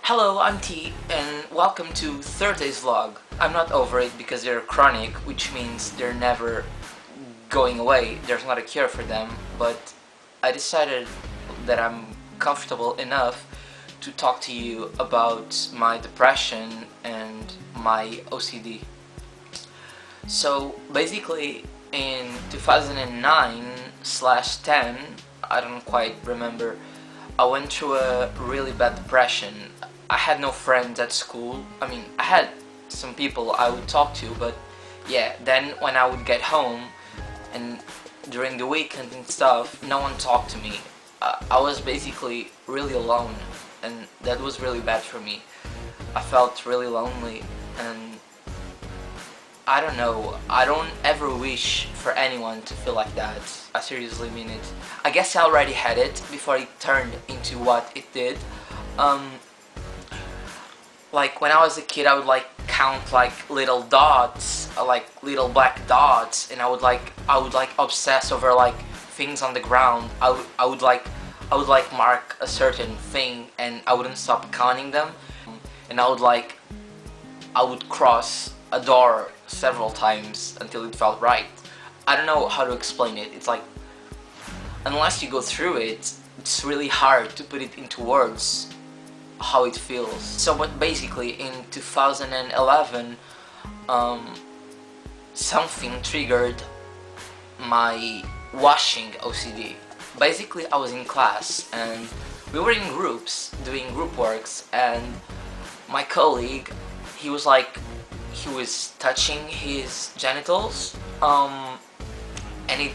Hello, I'm T, and welcome to Thursday's vlog. I'm not over it because they're chronic, which means they're never going away. There's not a cure for them, but I decided that I'm comfortable enough to talk to you about my depression and my OCD. So basically, in 2009/10, I don't quite remember, I went through a really bad depression. I had no friends at school. I mean, I had some people I would talk to, but yeah, then when I would get home and during the weekend and stuff, no one talked to me. I was basically really alone, and that was really bad for me. I felt really lonely, and I don't know, I don't ever wish for anyone to feel like that. I seriously mean it. I guess I already had it before it turned into what it did. Like when I was a kid, I would like count like little dots, like little black dots, and I would like obsess over like things on the ground. I would mark a certain thing, and I wouldn't stop counting them, and I would cross a door several times until it felt right. I don't know how to explain it. It's like, unless you go through it, it's really hard to put it into words how it feels. So but basically in 2011, something triggered my washing OCD. Basically, I was in class and we were in groups doing group works, and my colleague, he was touching his genitals, and it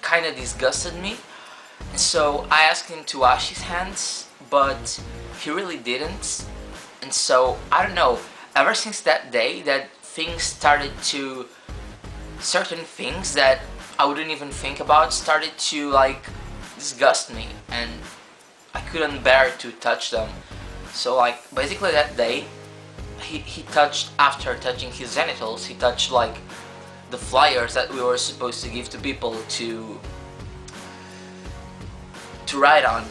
kind of disgusted me. And so I asked him to wash his hands, but he really didn't. And so I don't know, ever since that day, that certain things that I wouldn't even think about started to like disgust me, and I couldn't bear to touch them. So like basically that day, he touched, after touching his genitals, he touched like the flyers that we were supposed to give to people to write on.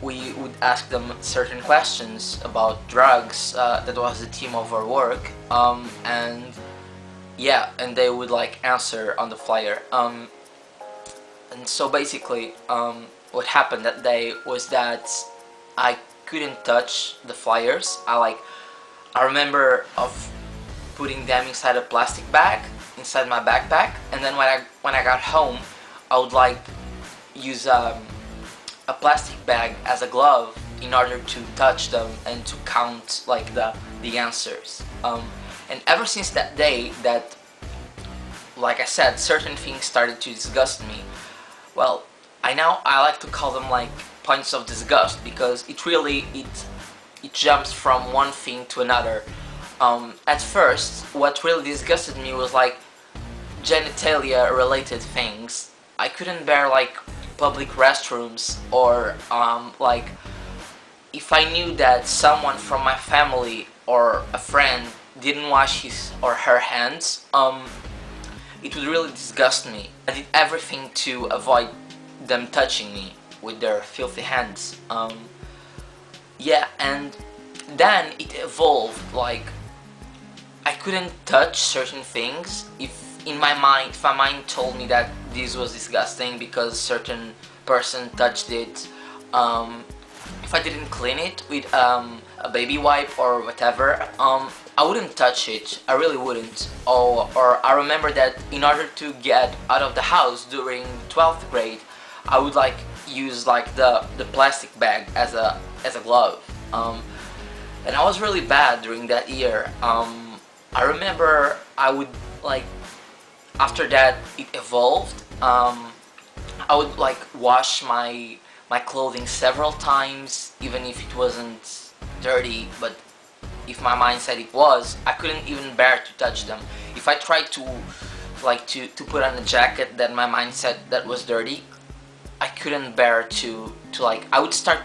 We would ask them certain questions about drugs. That was the theme of our work, and yeah, and they would like answer on the flyer. And so basically, what happened that day was that I couldn't touch the flyers. I remember of putting them inside a plastic bag inside my backpack, and then when I got home, I would like use a plastic bag as a glove in order to touch them and to count like the answers. And ever since that day, that, like I said, certain things started to disgust me. Well, I like to call them like points of disgust, because it jumps from one thing to another. At first, what really disgusted me was like genitalia related things. I couldn't bear like public restrooms, or like if I knew that someone from my family or a friend didn't wash his or her hands, it would really disgust me. I did everything to avoid them touching me with their filthy hands. Yeah, and then it evolved. Like I couldn't touch certain things if my mind told me that this was disgusting because certain person touched it. If I didn't clean it with a baby wipe or whatever, I wouldn't touch it. I really wouldn't. Or I remember that in order to get out of the house during 12th grade, I would like use like the plastic bag as a glove. And I was really bad during that year. I remember I would like, after that it evolved. I would like wash my clothing several times, even if it wasn't dirty, but if my mind said it was, I couldn't even bear to touch them. If I tried to put on a jacket that my mind said that was dirty, I couldn't bear to like, I would start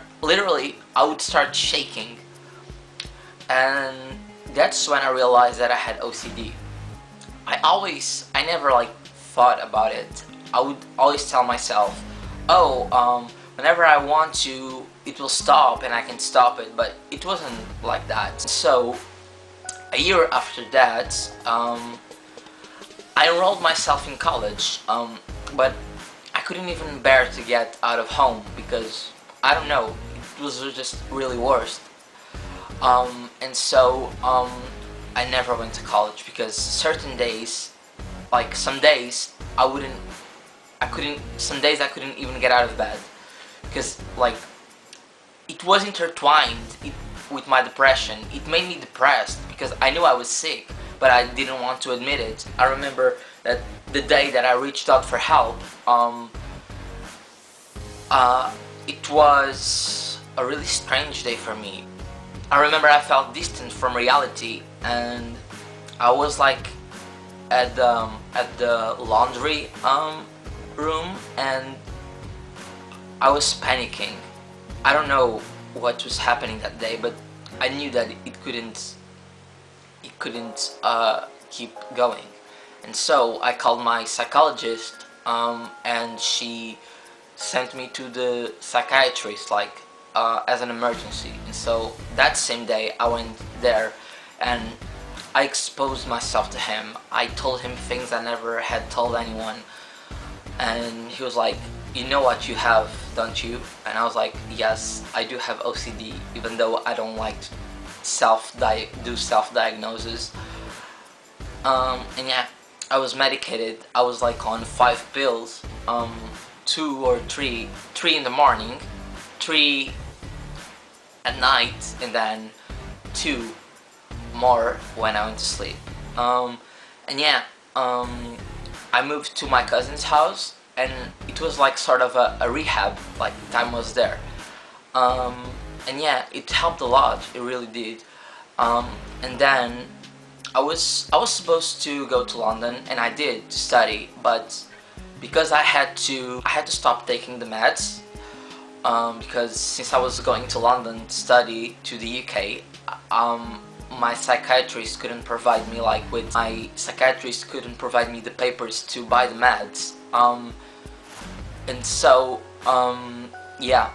shaking. And that's when I realized that I had OCD. I never like thought about it. I would always tell myself, oh, whenever I want to it will stop and I can stop it, but it wasn't like that. So a year after that, I enrolled myself in college, but I couldn't even bear to get out of home because, I don't know, it was just really worst. And so I never went to college because certain days, like some days some days I couldn't even get out of bed because like it was intertwined with my depression. It made me depressed because I knew I was sick, but I didn't want to admit it. I remember that the day that I reached out for help, it was a really strange day for me. I remember I felt distant from reality, and I was like at the laundry room, and I was panicking. I don't know what was happening that day, but I knew that it couldn't keep going. And so I called my psychologist, and she sent me to the psychiatrist like as an emergency. And so that same day I went there and I exposed myself to him. I told him things I never had told anyone, and he was like, "You know what you have, don't you?" And I was like, "Yes, I do have OCD, even though I don't like do self-diagnosis." And yeah, I was medicated. I was like on 5 pills, 2 or 3 in the morning, 3 at night, and then 2 more when I went to sleep. And yeah, I moved to my cousin's house, and it was like sort of a rehab, like time was there. And yeah, it helped a lot, it really did. And then I was supposed to go to London, and I did, to study, but because I had to stop taking the meds, because since I was going to London to study to the UK, my psychiatrist couldn't provide me the papers to buy the meds. And so yeah,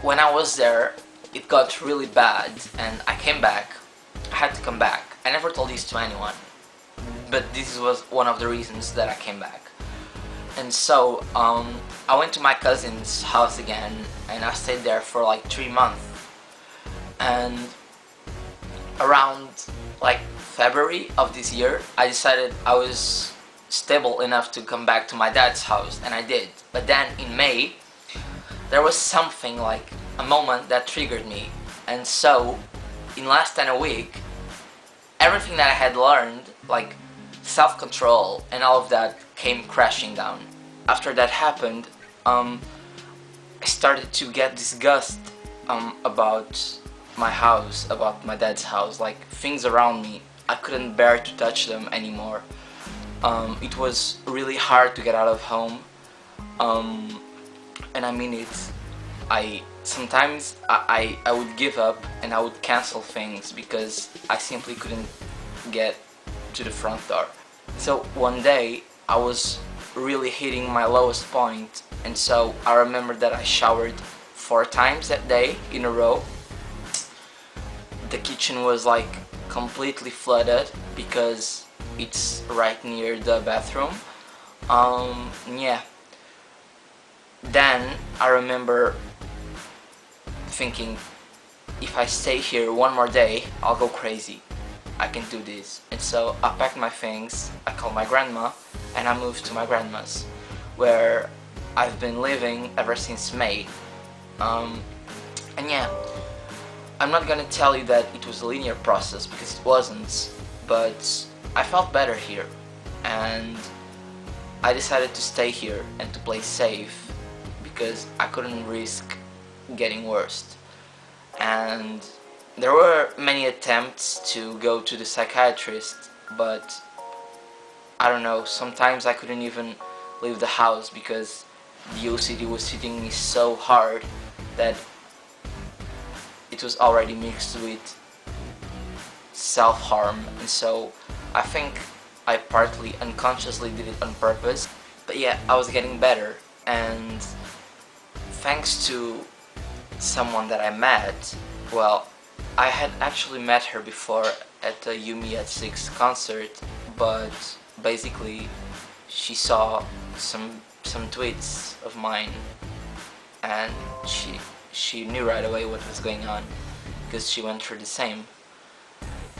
when I was there, it got really bad, and I came back. I had to come back. I never told this to anyone, but this was one of the reasons that I came back. And so I went to my cousin's house again, and I stayed there for like 3 months. And around like February of this year, I decided I was stable enough to come back to my dad's house, and I did. But then in May, there was something, like a moment that triggered me. And so in less than a week, everything that I had learned, like self-control and all of that, came crashing down. After that happened, I started to get disgust about my house, about my dad's house, like things around me. I couldn't bear to touch them anymore. It was really hard to get out of home, and I mean it. Sometimes I would give up and I would cancel things because I simply couldn't get to the front door. So one day I was really hitting my lowest point, and so I remember that I showered 4 times that day in a row. The kitchen was like completely flooded because it's right near the bathroom. Yeah. Then I remember thinking, if I stay here one more day, I'll go crazy. I can do this. And so I packed my things, I called my grandma, and I moved to my grandma's, where I've been living ever since May. And yeah, I'm not gonna tell you that it was a linear process, because it wasn't, but I felt better here, and I decided to stay here and to play safe because I couldn't risk getting worse. And there were many attempts to go to the psychiatrist, but I don't know, sometimes I couldn't even leave the house because the OCD was hitting me so hard that it was already mixed with self-harm. And so I think I partly unconsciously did it on purpose. But yeah, I was getting better, and thanks to someone that I met, well, I had actually met her before at the Yumi at 6 concert, but basically she saw some tweets of mine, and she knew right away what was going on because she went through the same.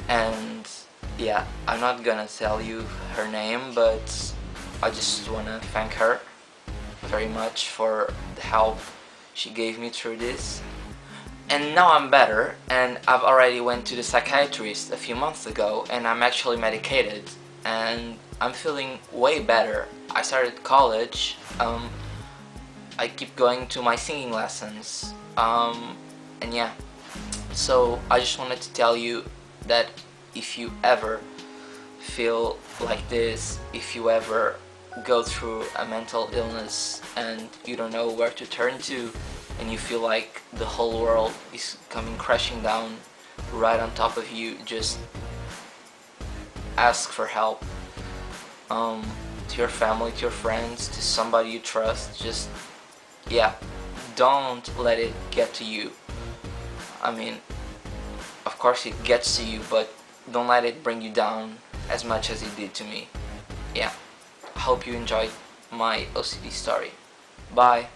And yeah, I'm not gonna tell you her name, but I just wanna thank her very much for the help she gave me through this. And now I'm better, and I've already went to the psychiatrist a few months ago, and I'm actually medicated, and I'm feeling way better. I started college, I keep going to my singing lessons, and yeah. So I just wanted to tell you that if you ever feel like this, if you ever go through a mental illness and you don't know where to turn to, and you feel like the whole world is coming crashing down right on top of you, just ask for help, to your family, to your friends, to somebody you trust. Just, yeah, don't let it get to you. I mean, of course it gets to you, but don't let it bring you down as much as it did to me. Yeah, I hope you enjoyed my OCD story. Bye.